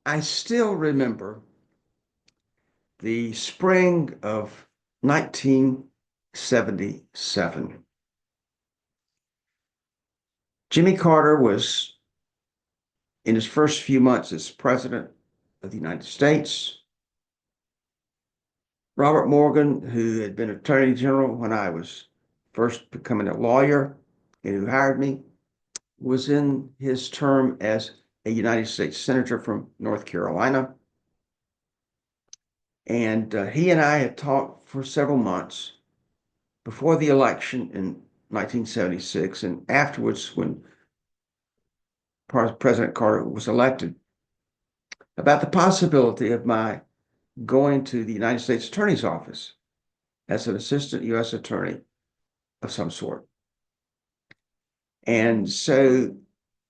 I still remember the spring of 1977. Jimmy Carter was in his first few months as president of the United States. Robert Morgan, who had been Attorney General when I was first becoming a lawyer and who hired me, was in his term as a United States Senator from North Carolina. And he and I had talked for several months before the election in 1976 and afterwards when President Carter was elected about the possibility of my going to the United States Attorney's Office as an assistant U.S. attorney of some sort. And so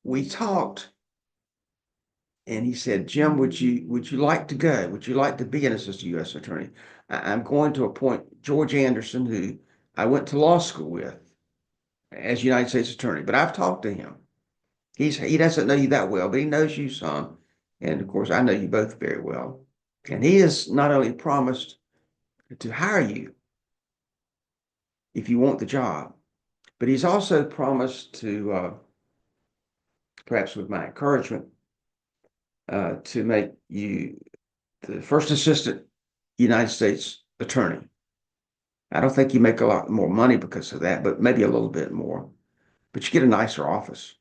we talked, and he said, "Jim, would you like to go? Would you like to be an assistant U.S. attorney? I'm going to appoint George Anderson, who I went to law school with, as United States attorney. But I've talked to him. He doesn't know you that well, but he knows you some, and of course I know you both very well. And he has not only promised to hire you if you want the job, but he's also promised to, perhaps with my encouragement, to make you the first assistant United States attorney. I don't think you make a lot more money because of that, but maybe a little bit more. But you get a nicer office.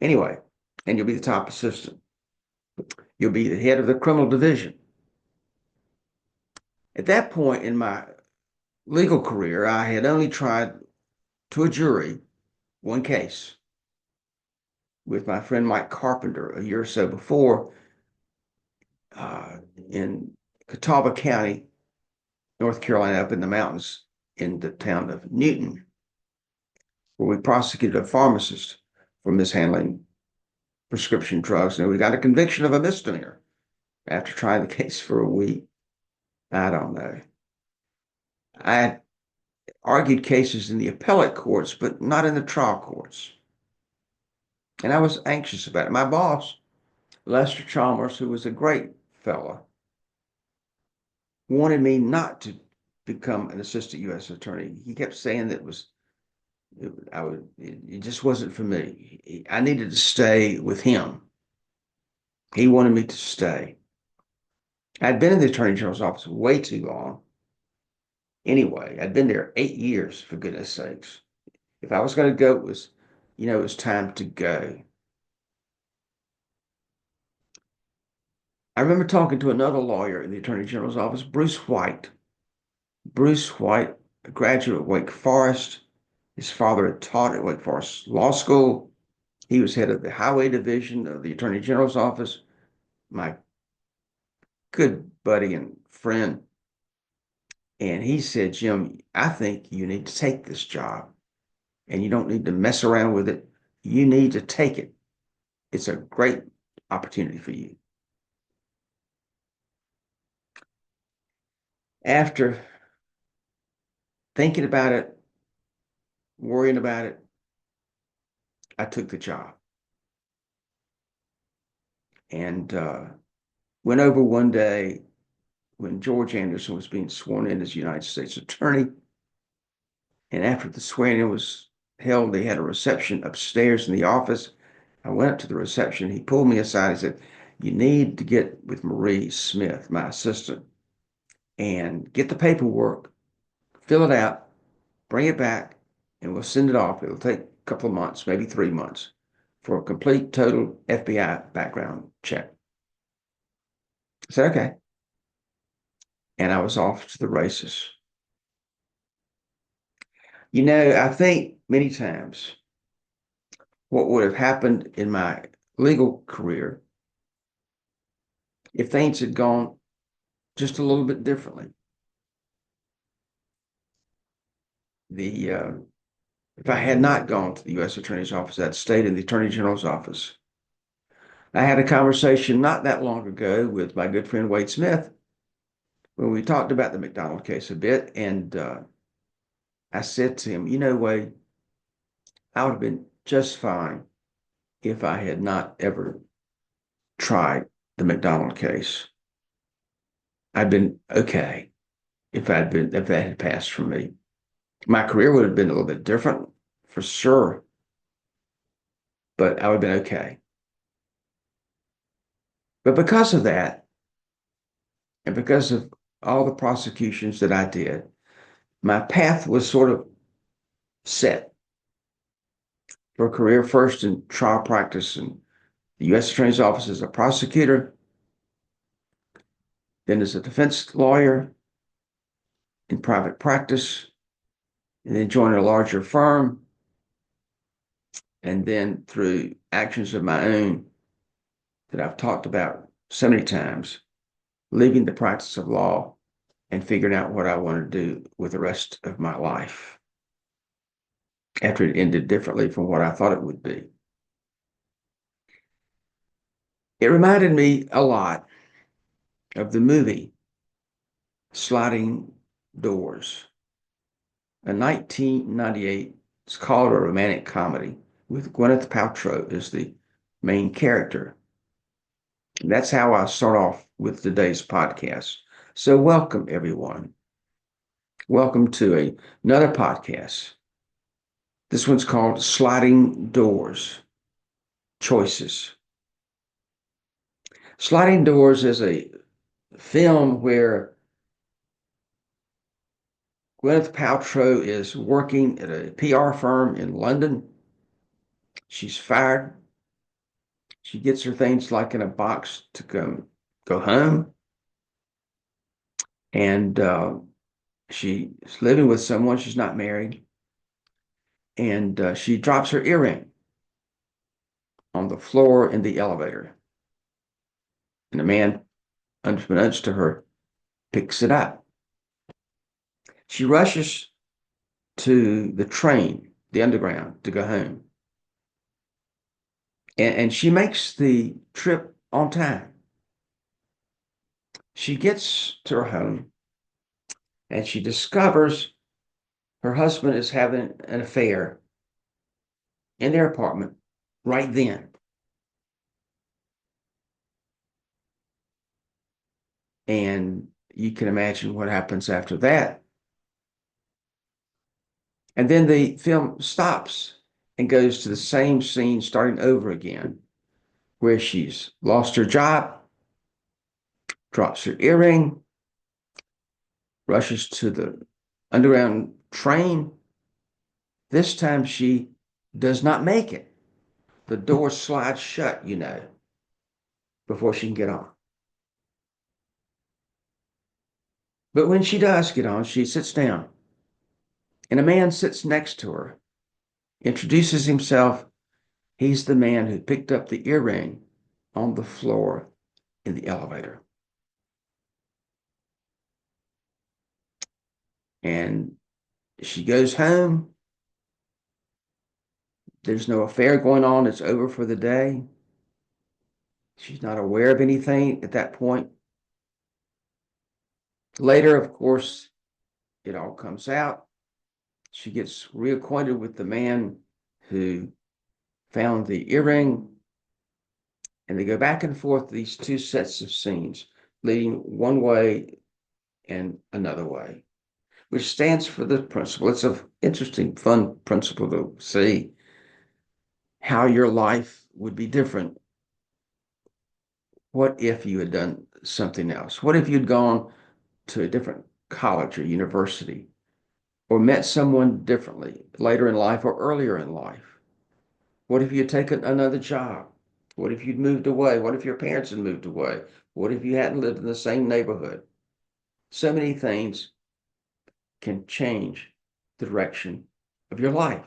Anyway, and you'll be the top assistant. You'll be the head of the criminal division. At that point in my legal career, I had only tried to a jury one case with my friend Mike Carpenter a year or so before in Catawba County, North Carolina, up in the mountains in the town of Newton, where we prosecuted a pharmacist for mishandling prescription drugs. And we got a conviction of a misdemeanor after trying the case for a week. I don't know. I argued cases in the appellate courts, but not in the trial courts. And I was anxious about it. My boss, Lester Chalmers, who was a great fellow, wanted me not to become an assistant U.S. attorney. He kept saying that it just wasn't for me. I needed to stay with him. He wanted me to stay. I'd been in the Attorney General's office way too long. Anyway, I'd been there 8 years, for goodness sakes. If I was going to go, it was time to go. I remember talking to another lawyer in the Attorney General's office, Bruce White. Bruce White, a graduate of Wake Forest. His father had taught at Wake Forest Law School. He was head of the Highway Division of the Attorney General's office. My good buddy and friend. And he said, "Jim, I think you need to take this job and you don't need to mess around with it. You need to take it. It's a great opportunity for you." After thinking about it, worrying about it, I took the job and went over one day when George Anderson was being sworn in as United States Attorney. And after the swearing in was held, they had a reception upstairs in the office. I went up to the reception. He pulled me aside. He said, "You need to get with Marie Smith, my assistant, and get the paperwork, fill it out, bring it back, and we'll send it off. It'll take a couple of months, maybe 3 months, for a complete, total FBI background check." I said, "Okay." And I was off to the races. I think many times what would have happened in my legal career if things had gone just a little bit differently. If I had not gone to the U.S. Attorney's office, I'd stayed in the Attorney General's office. I had a conversation not that long ago with my good friend Wade Smith when we talked about the McDonald case a bit, and I said to him, Wade, I would have been just fine if I had not ever tried the McDonald case, I'd been okay if that had passed for me. My career would have been a little bit different for sure, but I would have been okay. But because of that, and because of all the prosecutions that I did, my path was sort of set for a career first in trial practice in the U.S. Attorney's Office as a prosecutor, then as a defense lawyer in private practice, and then join a larger firm, and then through actions of my own that I've talked about so many times, leaving the practice of law and figuring out what I want to do with the rest of my life after it ended differently from what I thought it would be. It reminded me a lot of the movie Sliding Doors, a 1998, it's called a romantic comedy with Gwyneth Paltrow as the main character. And that's how I start off with today's podcast. So welcome, everyone. Welcome to another podcast. This one's called Sliding Doors, Choices. Sliding Doors is a film where Gwyneth Paltrow is working at a PR firm in London. She's fired. She gets her things like in a box to go home. And she's living with someone. She's not married. And she drops her earring on the floor in the elevator. And a man, unbeknownst to her, picks it up. She rushes to the train, the underground, to go home. And she makes the trip on time. She gets to her home and she discovers her husband is having an affair in their apartment right then. And you can imagine what happens after that. And then the film stops and goes to the same scene starting over again, where she's lost her job, drops her earring, rushes to the underground train. This time she does not make it. The door slides shut, before she can get on. But when she does get on, she sits down, and a man sits next to her, introduces himself. He's the man who picked up the earring on the floor in the elevator. And she goes home. There's no affair going on. It's over for the day. She's not aware of anything at that point. Later, of course, it all comes out. She gets reacquainted with the man who found the earring, and they go back and forth these two sets of scenes, leading one way and another way, which stands for the principle. It's an interesting, fun principle to see how your life would be different. What if you had done something else? What if you'd gone to a different college or university, or met someone differently later in life or earlier in life? What if you'd taken another job? What if you'd moved away? What if your parents had moved away? What if you hadn't lived in the same neighborhood? So many things can change the direction of your life.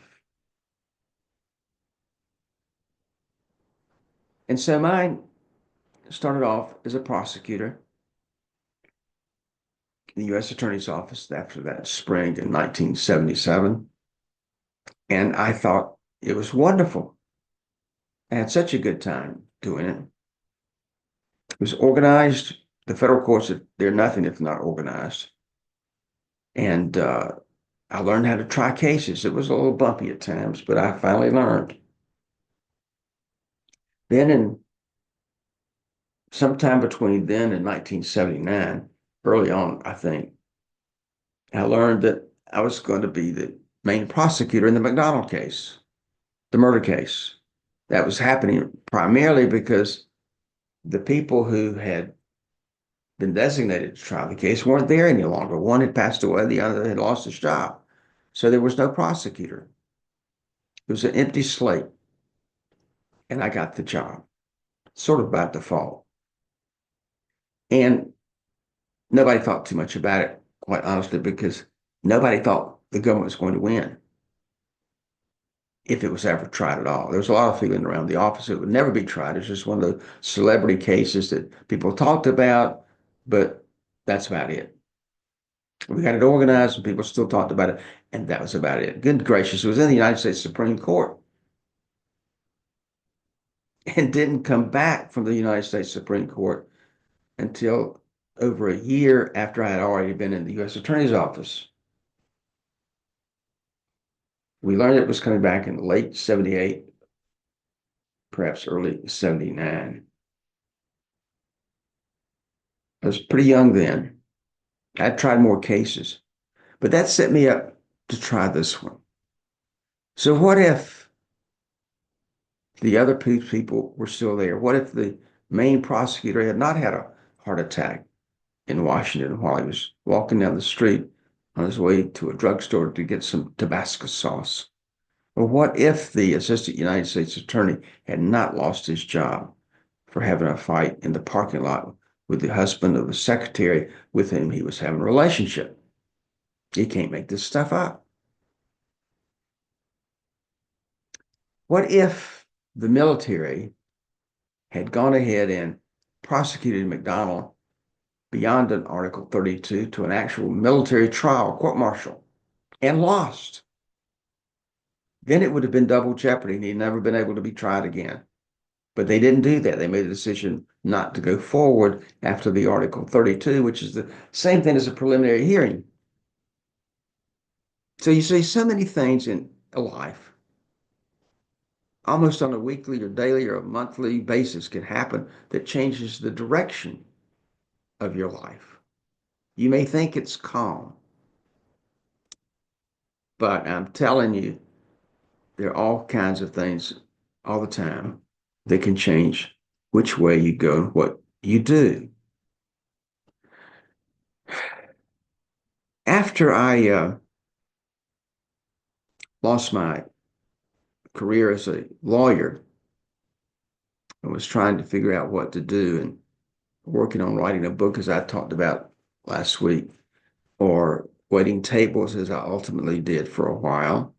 And so mine started off as a prosecutor in the U.S. Attorney's Office after that spring in 1977. And I thought it was wonderful. I had such a good time doing it. It was organized. The federal courts, they're nothing if not organized. And I learned how to try cases. It was a little bumpy at times, but I finally learned. Then in sometime between then and 1979, early on, I think, I learned that I was going to be the main prosecutor in the McDonald case, the murder case. That was happening primarily because the people who had been designated to try the case weren't there any longer. One had passed away, the other had lost his job. So there was no prosecutor. It was an empty slate, and I got the job, sort of by default. And nobody thought too much about it, quite honestly, because nobody thought the government was going to win if it was ever tried at all. There was a lot of feeling around the office it would never be tried. It's just one of the celebrity cases that people talked about, but that's about it. We got it organized and people still talked about it, and that was about it. Good gracious, it was in the United States Supreme Court and didn't come back from the United States Supreme Court until over a year after I had already been in the U.S. Attorney's Office. We learned it was coming back in late 78, perhaps early 79. I was pretty young then. I'd tried more cases, but that set me up to try this one. So what if the other people were still there? What if the main prosecutor had not had a heart attack in Washington while he was walking down the street on his way to a drugstore to get some Tabasco sauce? Or what if the assistant United States attorney had not lost his job for having a fight in the parking lot with the husband of the secretary with whom he was having a relationship? You can't make this stuff up. What if the military had gone ahead and prosecuted McDonald beyond an Article 32 to an actual military trial, court-martial, and lost? Then it would have been double jeopardy and he'd never been able to be tried again. But they didn't do that. They made a decision not to go forward after the Article 32, which is the same thing as a preliminary hearing. So you see so many things in a life, almost on a weekly or daily or a monthly basis can happen that changes the direction of your life. You may think it's calm, but I'm telling you, there are all kinds of things all the time that can change which way you go and what you do. After I lost my career as a lawyer, I was trying to figure out what to do and working on writing a book, as I talked about last week, or waiting tables, as I ultimately did for a while.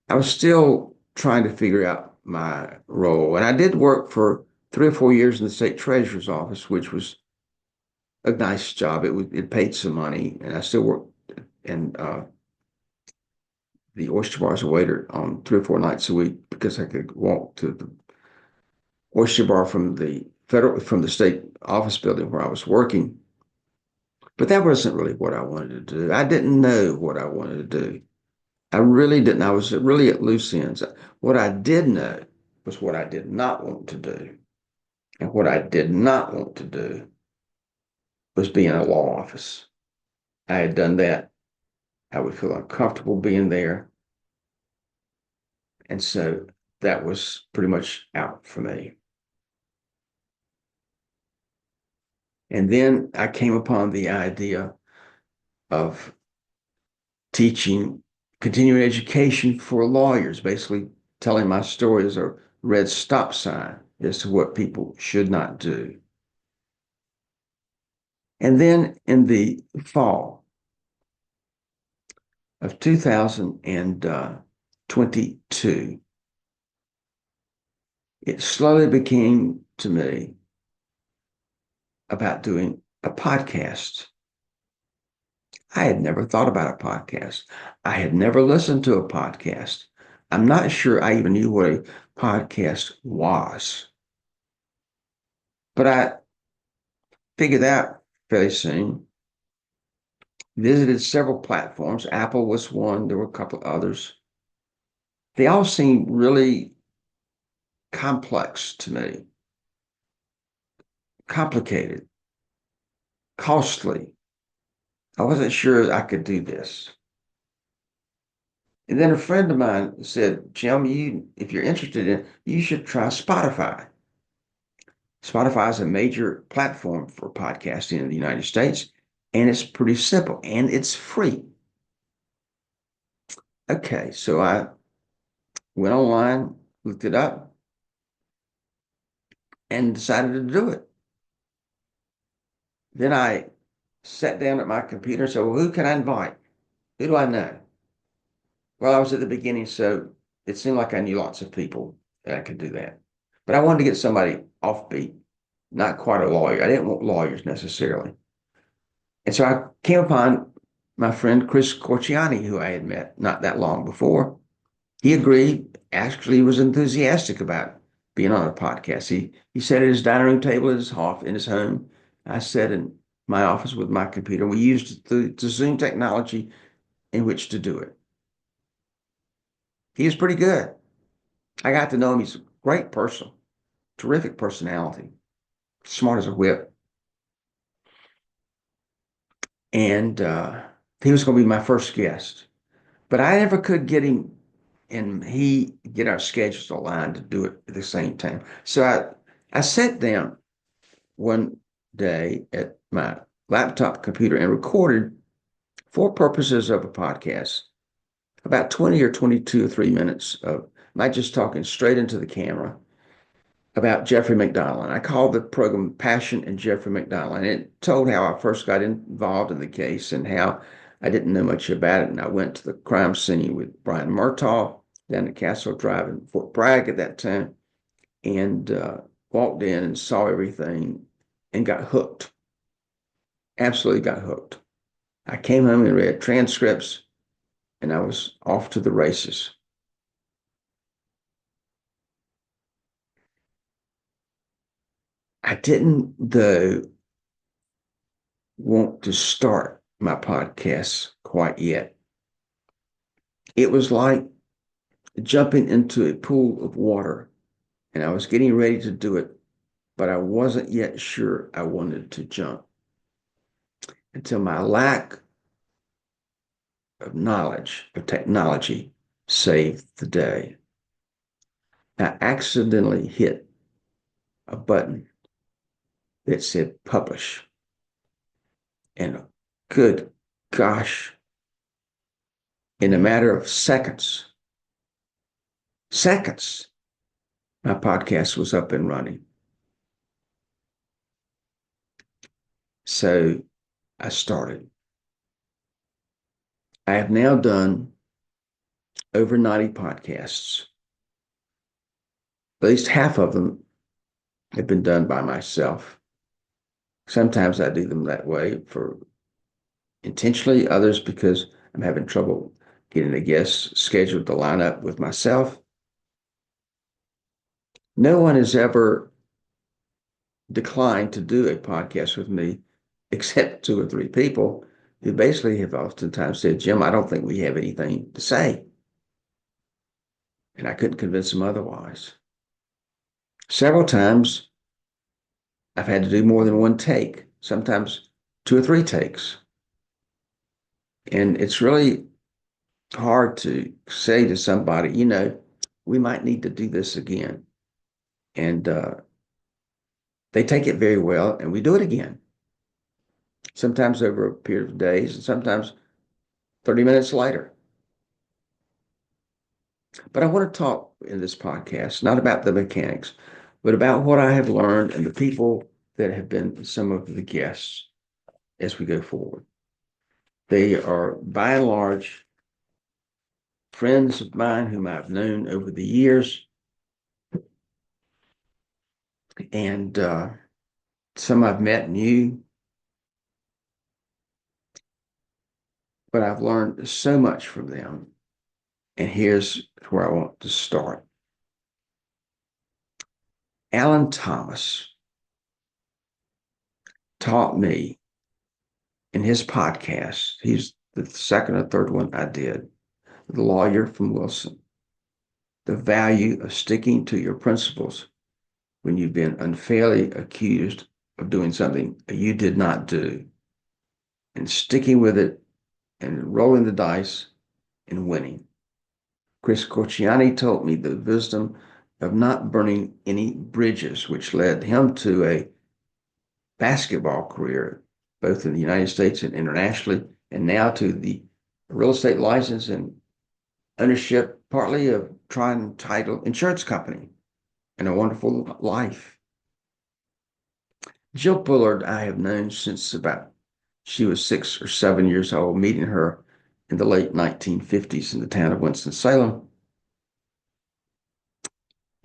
I was still trying to figure out my role. And I did work for 3 or 4 years in the state treasurer's office, which was a nice job. It paid some money, and I still worked in the oyster bar as a waiter on 3 or 4 nights a week because I could walk to the oyster bar from the state office building where I was working. But that wasn't really what I wanted to do. I didn't know what I wanted to do. I really didn't. I was really at loose ends. What I did know was what I did not want to do. And what I did not want to do was be in a law office. I had done that. I would feel uncomfortable being there. And so that was pretty much out for me. And then I came upon the idea of teaching continuing education for lawyers, basically telling my story as a red stop sign as to what people should not do. And then in the fall of 2022, it slowly became to me about doing a podcast. I had never thought about a podcast. I had never listened to a podcast. I'm not sure I even knew what a podcast was. But I figured out fairly soon. Visited several platforms. Apple was one. There were a couple of others. They all seemed really complex to me. complicated, costly. I wasn't sure I could do this. And then a friend of mine said, Jim, if you're interested in, you should try Spotify. Spotify is a major platform for podcasting in the United States, and it's pretty simple and it's free. Okay, so I went online, looked it up, and decided to do it. Then I sat down at my computer and said, well, who can I invite? Who do I know? Well, I was at the beginning, so it seemed like I knew lots of people that I could do that. But I wanted to get somebody offbeat, not quite a lawyer. I didn't want lawyers necessarily. And so I came upon my friend Chris Corciani, who I had met not that long before. He agreed, actually was enthusiastic about being on a podcast. He sat at his dining room table in his home. I sat in my office with my computer. We used the Zoom technology in which to do it. He was pretty good. I got to know him. He's a great person, terrific personality, smart as a whip. And he was going to be my first guest. But I never could get him and he get our schedules aligned to do it at the same time. So I sat down one day at my laptop computer and recorded, for purposes of a podcast, about 20 or 22 or 3 minutes of my just talking straight into the camera about Jeffrey MacDonald. And I called the program Passion and Jeffrey MacDonald. And it told how I first got involved in the case and how I didn't know much about it. And I went to the crime scene with Brian Murtaugh down at Castle Drive in Fort Bragg at that time, and walked in and saw everything and got hooked. Absolutely got hooked. I came home and read transcripts, and I was off to the races. I didn't, though, want to start my podcast quite yet. It was like jumping into a pool of water, and I was getting ready to do it, but I wasn't yet sure I wanted to jump until my lack of knowledge of technology saved the day. I accidentally hit a button that said publish. And good gosh, in a matter of seconds, my podcast was up and running. So I started. I have now done over 90 podcasts. At least half of them have been done by myself. Sometimes I do them that way for intentionally, others because I'm having trouble getting a guest scheduled to line up with myself. No one has ever declined to do a podcast with me except 2 or 3 people who basically have oftentimes said, Jim, I don't think we have anything to say. And I couldn't convince them otherwise. Several times I've had to do more than one take, sometimes 2 or 3 takes. And it's really hard to say to somebody, we might need to do this again. And they take it very well, and we do it again. Sometimes over a period of days, and sometimes 30 minutes later. But I want to talk in this podcast, not about the mechanics, but about what I have learned and the people that have been some of the guests as we go forward. They are, by and large, friends of mine whom I've known over the years. And some I've met new. But I've learned so much from them. And here's where I want to start. Alan Thomas taught me in his podcast, he's the second or third one I did, the lawyer from Wilson, the value of sticking to your principles when you've been unfairly accused of doing something you did not do and sticking with it and rolling the dice and winning. Chris Corchiani told me the wisdom of not burning any bridges, which led him to a basketball career, both in the United States and internationally, and now to the real estate license and ownership, partly of Triton Title Insurance Company, and a wonderful life. Jill Bullard, I have known since about she was 6 or 7 years old, meeting her in the late 1950s in the town of Winston-Salem.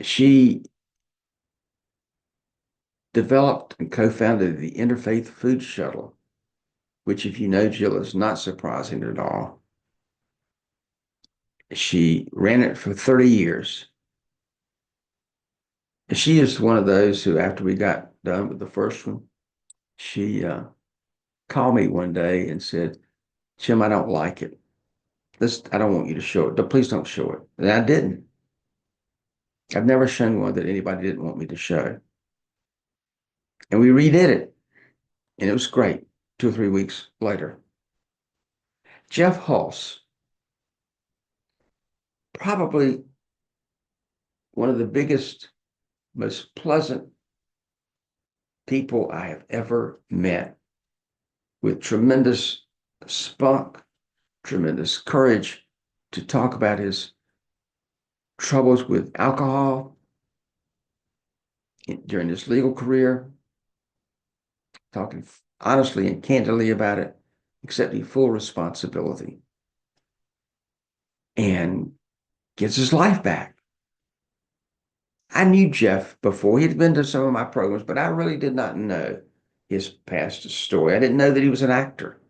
She developed and co-founded the Interfaith Food Shuttle, which, if you know Jill, is not surprising at all. She ran it for 30 years. And she is one of those who, after we got done with the first one, she called me one day and said, Jim, I don't like it. I don't want you to show it. Please don't show it. And I didn't. I've never shown one that anybody didn't want me to show. And we redid it. And it was great 2 or 3 weeks later. Jeff Hulse, probably one of the biggest, most pleasant people I have ever met, with tremendous spunk, tremendous courage to talk about his troubles with alcohol during his legal career, talking honestly and candidly about it, accepting full responsibility, and gets his life back. I knew Jeff before. He'd been to some of my programs, but I really did not know his past story. I didn't know that he was an actor.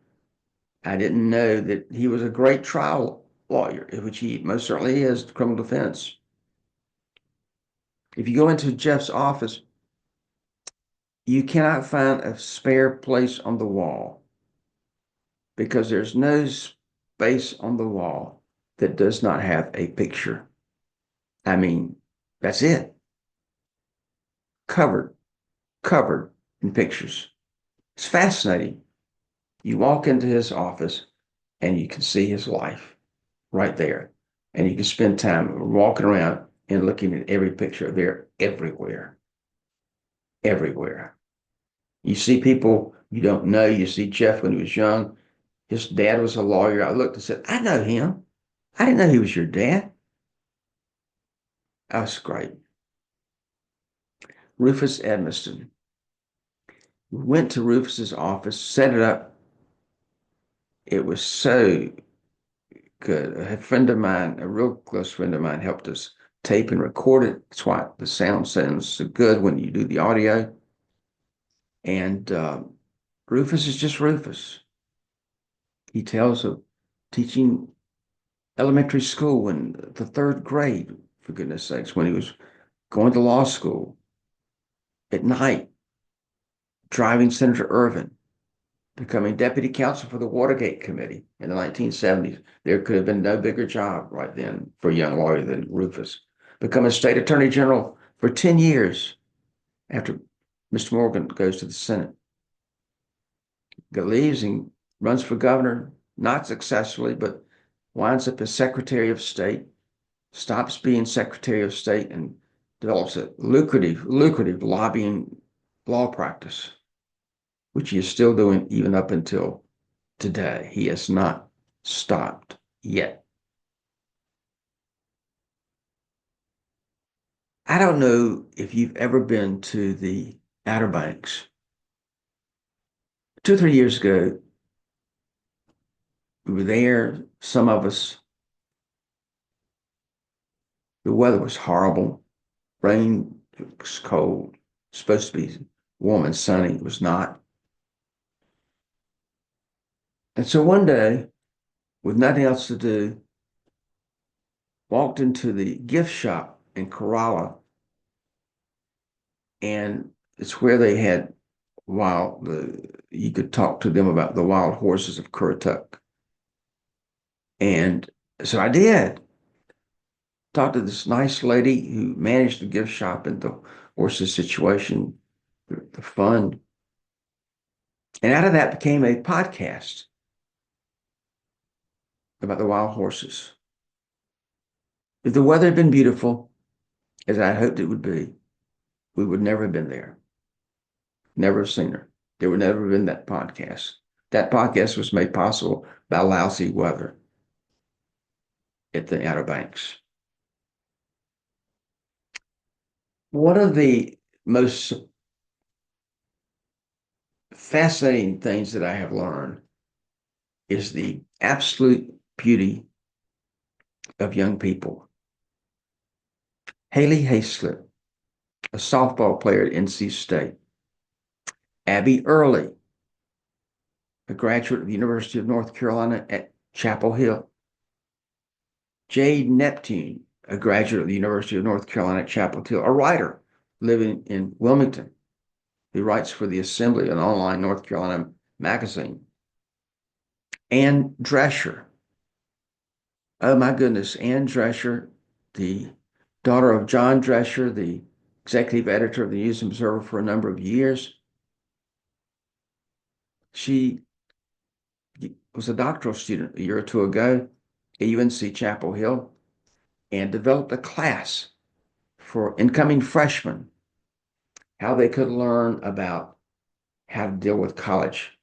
I didn't know that he was a great trial lawyer, which he most certainly is, criminal defense. If you go into Jeff's office, you cannot find a spare place on the wall because there's no space on the wall that does not have a picture. I mean, that's it. Covered in pictures. It's fascinating. You walk into his office and you can see his life right there. And you can spend time walking around and looking at every picture. They're everywhere. Everywhere. You see people you don't know. You see Jeff when he was young. His dad was a lawyer. I looked and said, I know him. I didn't know he was your dad. That was great. Rufus Edmiston. We went to Rufus's office, set it up. It was so good. A friend of mine, a real close friend of mine, helped us tape and record it. That's why the sound sounds so good when you do the audio. And Rufus is just Rufus. He tells of teaching elementary school in the 3rd grade, for goodness sakes, when he was going to law school at night, driving Senator Ervin, becoming deputy counsel for the Watergate Committee in the 1970s. There could have been no bigger job right then for a young lawyer than Rufus. Becoming state attorney general for 10 years after Mr. Morgan goes to the Senate. Leaves and runs for governor, not successfully, but winds up as Secretary of State, stops being Secretary of State, and develops a lucrative lobbying law practice, which he is still doing even up until today. He has not stopped yet. I don't know if you've ever been to the Outer Banks. 2 or 3 years ago, we were there, some of us. The weather was horrible. Rain, it was cold. Supposed to be warm and sunny. It was not. And so one day, with nothing else to do, walked into the gift shop in Corolla, and it's where they had you could talk to them about the wild horses of Currituck. And so I did. Talked to this nice lady who managed the gift shop and the horses situation, the fund. And out of that became a podcast about the wild horses. If the weather had been beautiful, as I hoped it would be, we would never have been there. Never have seen her. There would never have been that podcast. That podcast was made possible by lousy weather at the Outer Banks. One of the most fascinating things that I have learned is the absolute beauty of young people. Haley Hayslip, a softball player at NC State. Abby Early, a graduate of the University of North Carolina at Chapel Hill. Jade Neptune, a graduate of the University of North Carolina at Chapel Hill, a writer living in Wilmington who writes for the Assembly, an online North Carolina magazine. Ann Drescher. Oh my goodness, Ann Drescher, the daughter of John Drescher, the executive editor of the News Observer for a number of years. She was a doctoral student a year or two ago at UNC Chapel Hill and developed a class for incoming freshmen, how they could learn about how to deal with college.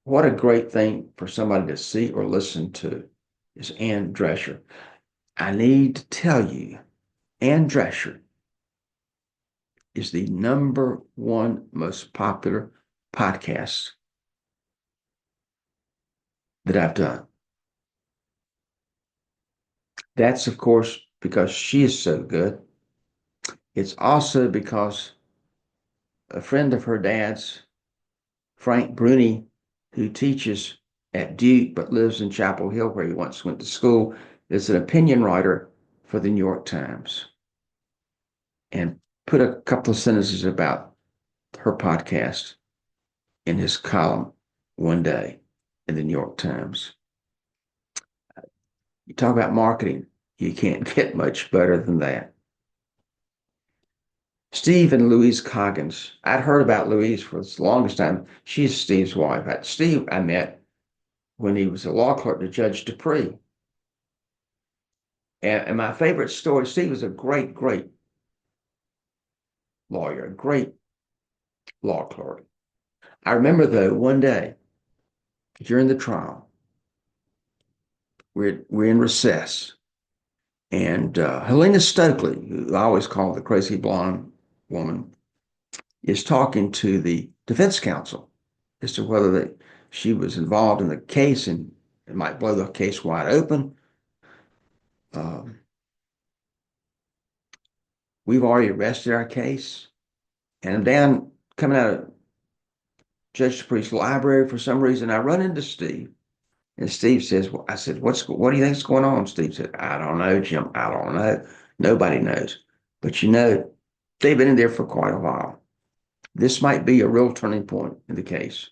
What a great thing for somebody to see or listen to is Ann Drescher. I need to tell you, Ann Drescher is the #1 most popular podcast that I've done. That's, of course, because she is so good. It's also because a friend of her dad's, Frank Bruni, who teaches at Duke but lives in Chapel Hill, where he once went to school, is an opinion writer for the New York Times and put a couple of sentences about her podcast in his column one day in the New York Times. You talk about marketing, you can't get much better than that. Steve and Louise Coggins. I'd heard about Louise for the longest time. She's Steve's wife. Steve I met when he was a law clerk to Judge Dupree. And my favorite story, Steve was a great, great lawyer, a great law clerk. I remember, though, one day during the trial, we're in recess, and Helena Stokely, who I always call the crazy blonde woman, is talking to the defense counsel as to whether she was involved in the case and it might blow the case wide open. We've already arrested our case, and I'm down coming out of Judge Dupree's library for some reason. I run into Steve, and Steve says, well, I said, what do you think's going on? Steve said, I don't know, Jim. I don't know. Nobody knows. But they've been in there for quite a while. This might be a real turning point in the case.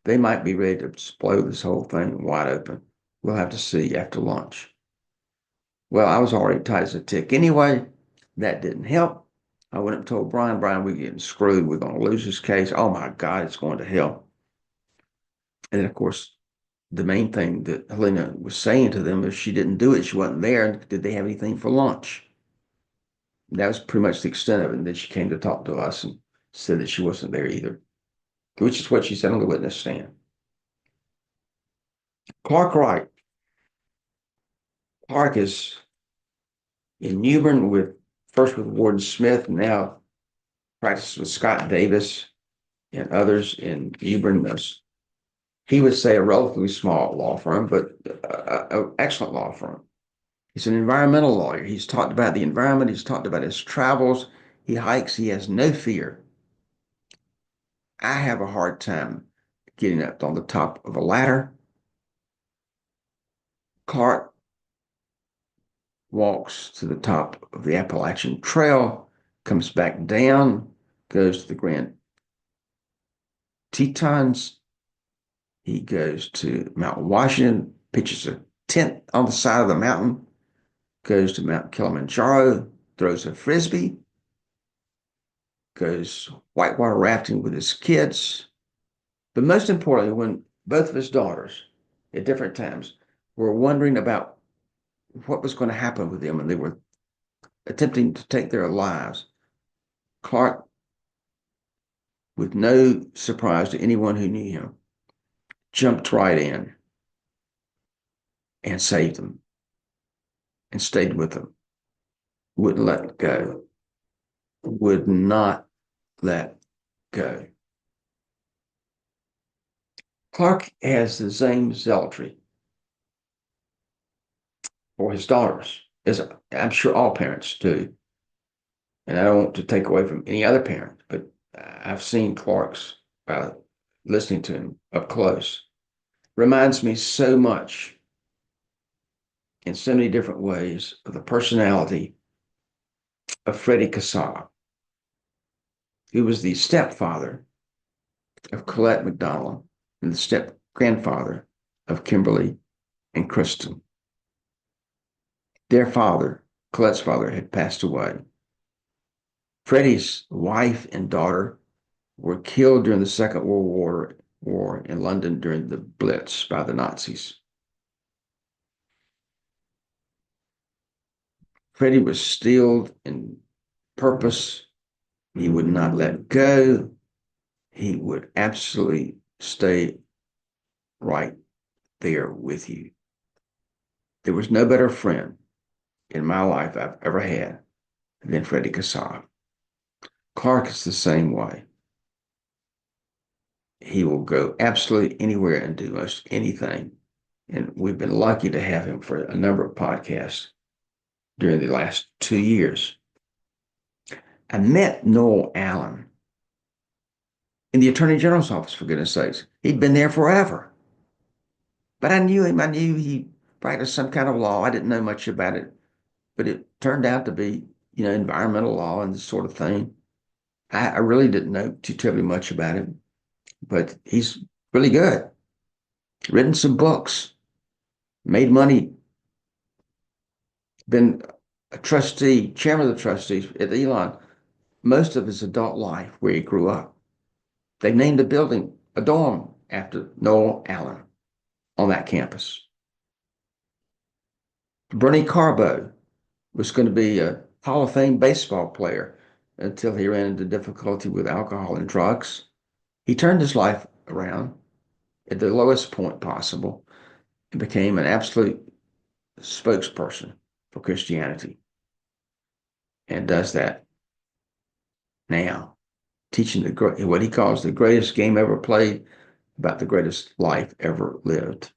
They might be ready to explode this whole thing wide open. We'll have to see after lunch. Well, I was already tight as a tick anyway. That didn't help. I went up and told Brian, we're getting screwed. We're going to lose this case. Oh my God, it's going to hell. And then, of course, the main thing that Helena was saying to them is she didn't do it. She wasn't there. Did they have anything for lunch? That was pretty much the extent of it. And then she came to talk to us and said that she wasn't there either, which is what she said on the witness stand. Clark Wright. Clark is in Newbern first with Warden Smith, and now practices with Scott Davis and others in Newbern. He would say a relatively small law firm, but an excellent law firm. He's an environmental lawyer. He's talked about the environment. He's talked about his travels. He hikes. He has no fear. I have a hard time getting up on the top of a ladder. Clark walks to the top of the Appalachian Trail, comes back down, goes to the Grand Tetons. He goes to Mount Washington, pitches a tent on the side of the mountain, goes to Mount Kilimanjaro, throws a frisbee, goes whitewater rafting with his kids. But most importantly, when both of his daughters at different times were wondering about what was going to happen with them and they were attempting to take their lives, Clark, with no surprise to anyone who knew him, jumped right in and saved them and stayed with them, wouldn't let go, would not let go. Clark has the same zealotry for his daughters, as I'm sure all parents do. And I don't want to take away from any other parent, but I've seen Clark's by listening to him up close. Reminds me so much in so many different ways of the personality of Freddie Kassab, who was the stepfather of Colette McDonald and the step grandfather of Kimberly and Kristen. Their father, Colette's father, had passed away. Freddie's wife and daughter were killed during the Second World War in London during the Blitz by the Nazis. Freddie was steeled in purpose. He would not let go. He would absolutely stay right there with you. There was no better friend in my life I've ever had than Freddie Kassab. Clark is the same way. He will go absolutely anywhere and do most anything. And we've been lucky to have him for a number of podcasts during the last 2 years. I met Noel Allen in the Attorney General's office, for goodness sakes. He'd been there forever. But I knew him. I knew he practiced some kind of law. I didn't know much about it, but it turned out to be, environmental law and this sort of thing. I really didn't know too terribly much about him, but he's really good. Written some books, made money, been a trustee, chairman of the trustees at Elon most of his adult life where he grew up. They named a building, a dorm, after Noel Allen on that campus. Bernie Carbo was going to be a Hall of Fame baseball player until he ran into difficulty with alcohol and drugs. He turned his life around at the lowest point possible and became an absolute spokesperson for Christianity and does that now, teaching what he calls the greatest game ever played about the greatest life ever lived.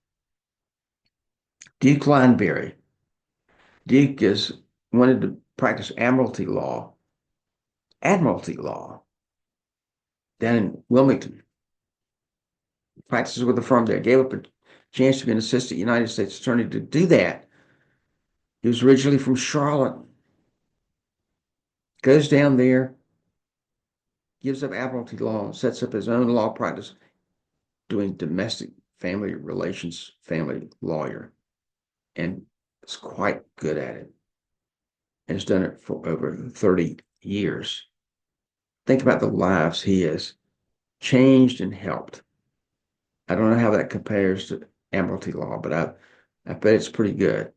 Duke Lineberry. Duke wanted to practice admiralty law down in Wilmington. Practices with the firm there. Gave up a chance to be an assistant United States attorney to do that. He was originally from Charlotte. Goes down there, gives up admiralty law, sets up his own law practice doing domestic family relations, family lawyer, and is quite good at it. And has done it for over 30 years. Think about the lives he has changed and helped. I don't know how that compares to admiralty law, but I bet it's pretty good.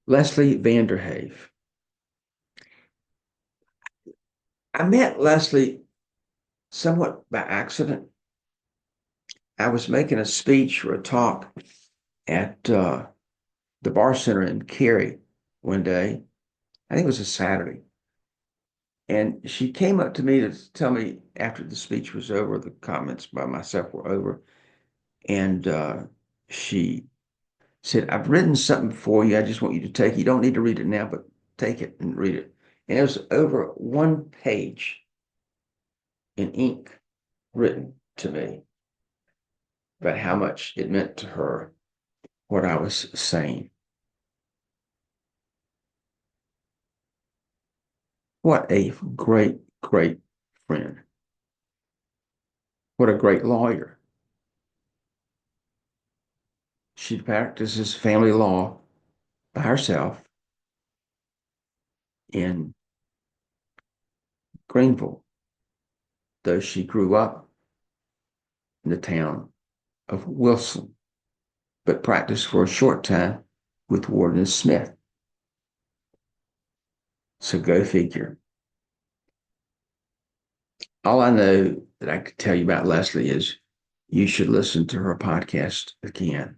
Leslie Vanderhave. I met Leslie somewhat by accident. I was making a speech or a talk at the Bar Center in Cary one day. I think it was a Saturday. And she came up to me to tell me after the speech was over, the comments by myself were over, and she said, "I've written something for you. I just want you to take it. You don't need to read it now, but take it and read it." And it was over 1 page in ink written to me about how much it meant to her what I was saying. What a great, great friend. What a great lawyer. She practices family law by herself. in Greenville, though she grew up in the town of Wilson, but practiced for a short time with Warden Smith. So go figure. All I know that I could tell you about Leslie is you should listen to her podcast again.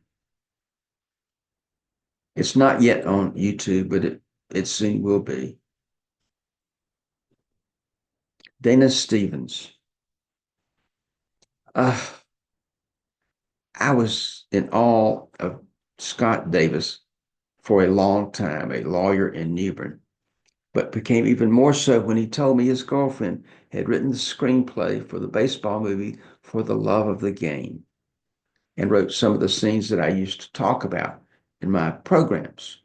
It's not yet on YouTube, but it soon will be. Dana Stevens. I was in awe of Scott Davis for a long time, a lawyer in New Bern, but became even more so when he told me his girlfriend had written the screenplay for the baseball movie For the Love of the Game and wrote some of the scenes that I used to talk about in my programs.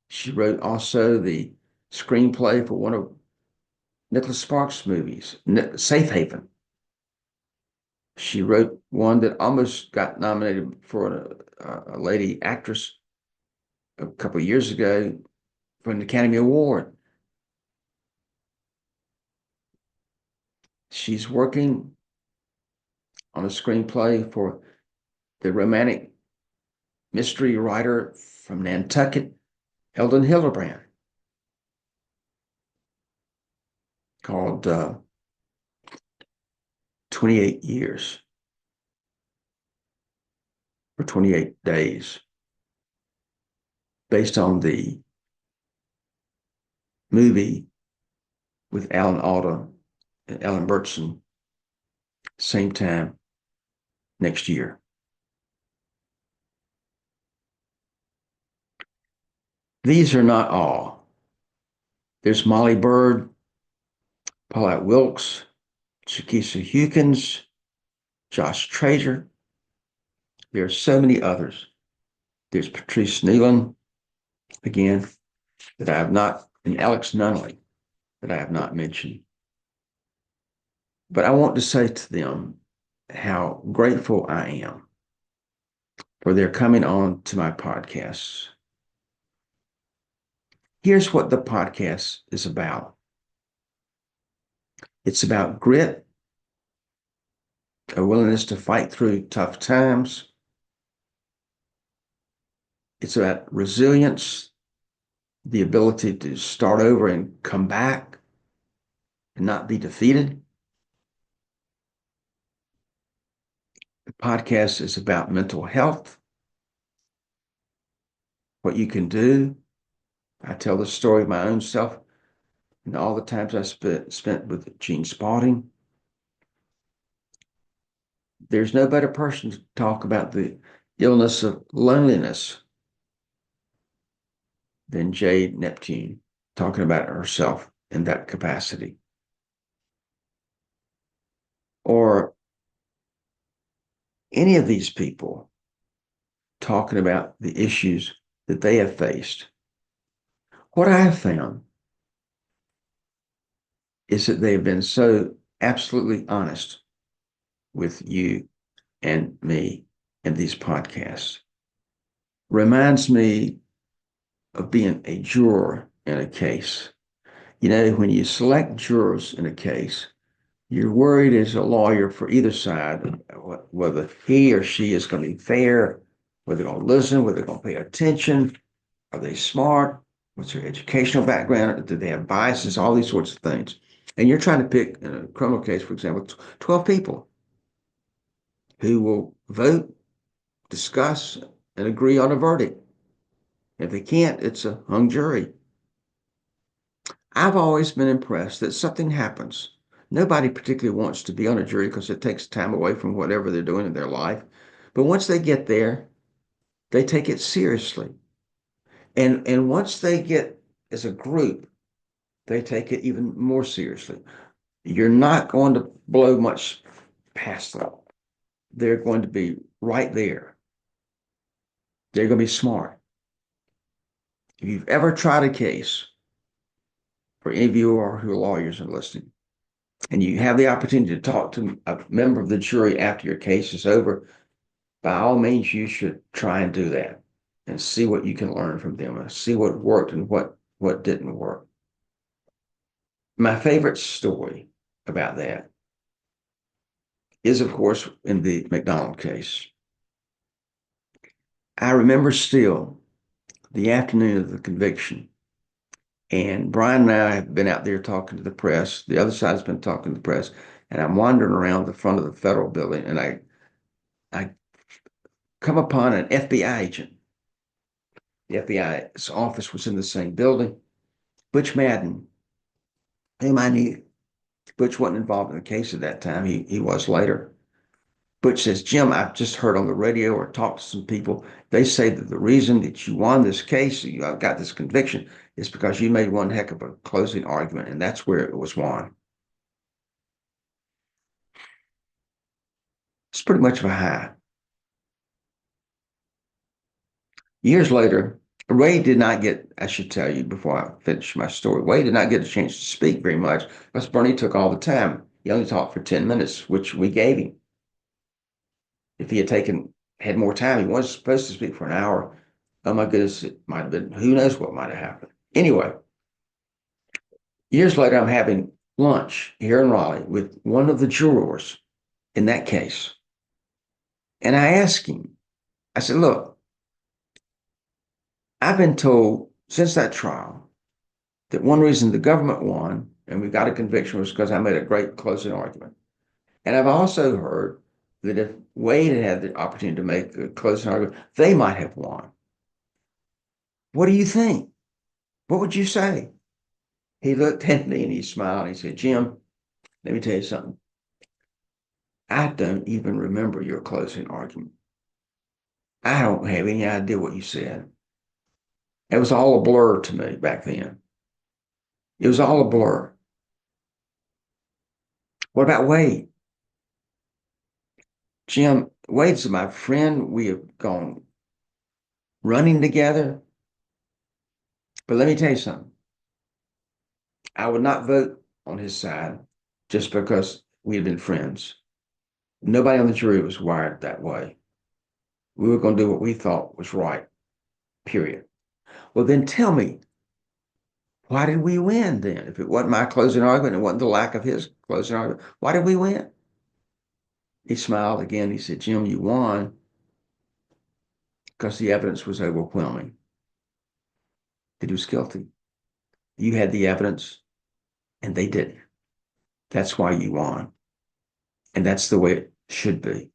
She wrote also the screenplay for one of Nicholas Sparks' movies, Safe Haven. She wrote one that almost got nominated for a lady actress a couple of years ago for an Academy Award. She's working on a screenplay for the romantic mystery writer from Nantucket, Eldon Hildebrand, called 28 Years or 28 Days, based on the movie with Alan Alda and Ellen Burstyn, same time next year. These are not all. There's Molly Bird, Paulette Wilkes, Chiquisa Hukins, Josh Trager. There are so many others. There's Patrice Nealon, again, that I have not, and Alex Nunnally, that I have not mentioned. But I want to say to them how grateful I am for their coming on to my podcasts. Here's what the podcast is about. It's about grit, a willingness to fight through tough times. It's about resilience, the ability to start over and come back and not be defeated. The podcast is about mental health, what you can do. I tell the story of my own self and all the times I spent with Gene Spalding. There's no better person to talk about the illness of loneliness than Jade Neptune, talking about herself in that capacity. Or any of these people talking about the issues that they have faced. What I have found is that they have been so absolutely honest with you and me in these podcasts. Reminds me of being a juror in a case. You know, when you select jurors in a case, you're worried as a lawyer for either side whether he or she is going to be fair, whether they're going to listen, whether they're going to pay attention, are they smart, what's their educational background, do they have biases, all these sorts of things. And you're trying to pick, in a criminal case, for example, 12 people who will vote, discuss, and agree on a verdict. If they can't, it's a hung jury. I've always been impressed that something happens. Nobody particularly wants to be on a jury because it takes time away from whatever they're doing in their life. But once they get there, they take it seriously. And once they get as a group, they take it even more seriously. You're not going to blow much past them. They're going to be right there. They're going to be smart. If you've ever tried a case, for any of you who are lawyers and listening, and you have the opportunity to talk to a member of the jury after your case is over, by all means, you should try and do that. and see what you can learn from them and see what worked and what didn't work. My favorite story about that is, of course, in the McDonald case. I remember still the afternoon of the conviction, and Brian and I have been out there talking to the press. The other side has been talking to the press, and I'm wandering around the front of the federal building, and I come upon an FBI agent. The FBI's office was in the same building. Butch Madden, whom I knew. Butch wasn't involved in the case at that time. He was later. Butch says, Jim, I've just heard on the radio or talked to some people. They say that the reason that you won this case, you got this conviction, is because you made one heck of a closing argument, and that's where it was won. It's pretty much of a high. Years later, Ray did not get, I should tell you before I finish my story, Ray did not get a chance to speak very much because Bernie took all the time. He only talked for 10 minutes, which we gave him. If he had more time, he wasn't supposed to speak for an hour. Oh my goodness, it might have been, who knows what might have happened. Anyway, years later, I'm having lunch here in Raleigh with one of the jurors in that case. And I asked him, I said, look, I've been told since that trial that one reason the government won and we got a conviction was because I made a great closing argument. And I've also heard that if Wade had had the opportunity to make a closing argument, they might have won. What do you think? What would you say? He looked at me and he smiled and he said, Jim, let me tell you something. I don't even remember your closing argument. I don't have any idea what you said. It was all a blur to me back then. It was all a blur. What about Wade? Jim, Wade's my friend. We have gone running together. But let me tell you something. I would not vote on his side just because we had been friends. Nobody on the jury was wired that way. We were going to do what we thought was right, period. Well, then tell me, why did we win then? If it wasn't my closing argument, it wasn't the lack of his closing argument, why did we win? He smiled again. He said, Jim, you won because the evidence was overwhelming that he was guilty. You had the evidence and they didn't. That's why you won. And that's the way it should be.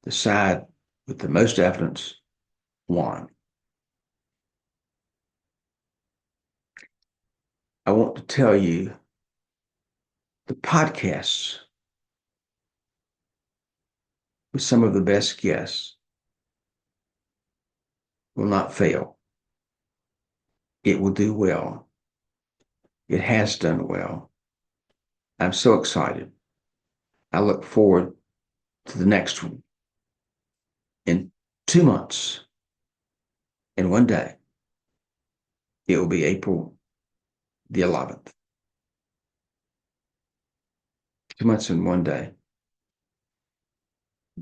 The side with the most evidence won. I want to tell you the podcasts with some of the best guests will not fail. It will do well. It has done well. I'm so excited. I look forward to the next one. In 2 months, in one day, it will be April the 11th. 2 months in one day.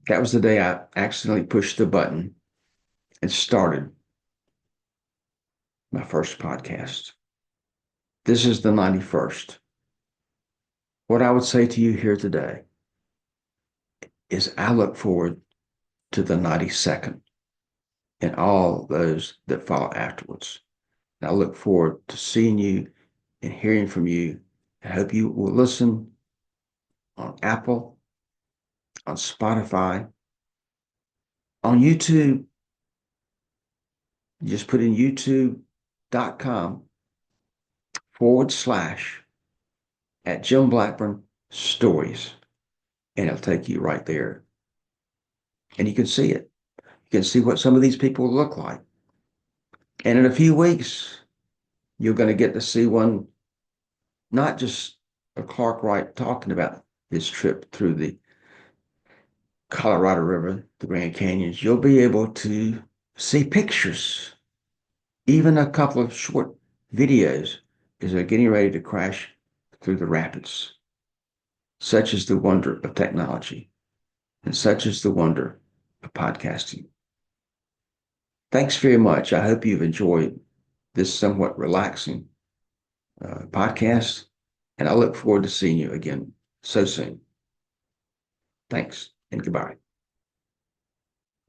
That was the day I accidentally pushed the button and started my first podcast. This is the 91st. What I would say to you here today is I look forward to the 92nd and all those that follow afterwards. And I look forward to seeing you and hearing from you. I hope you will listen on Apple, on Spotify, on YouTube. You just put in youtube.com/@Jim Blackburn Stories, and it'll take you right there. And you can see it. You can see what some of these people look like. And in a few weeks, you're going to get to see one, not just a Clark Wright talking about his trip through the Colorado River, the Grand Canyons. You'll be able to see pictures, even a couple of short videos as they're getting ready to crash through the rapids. Such is the wonder of technology, and such is the wonder of podcasting. Thanks very much. I hope you've enjoyed this somewhat relaxing podcast, and I look forward to seeing you again so soon. Thanks and goodbye.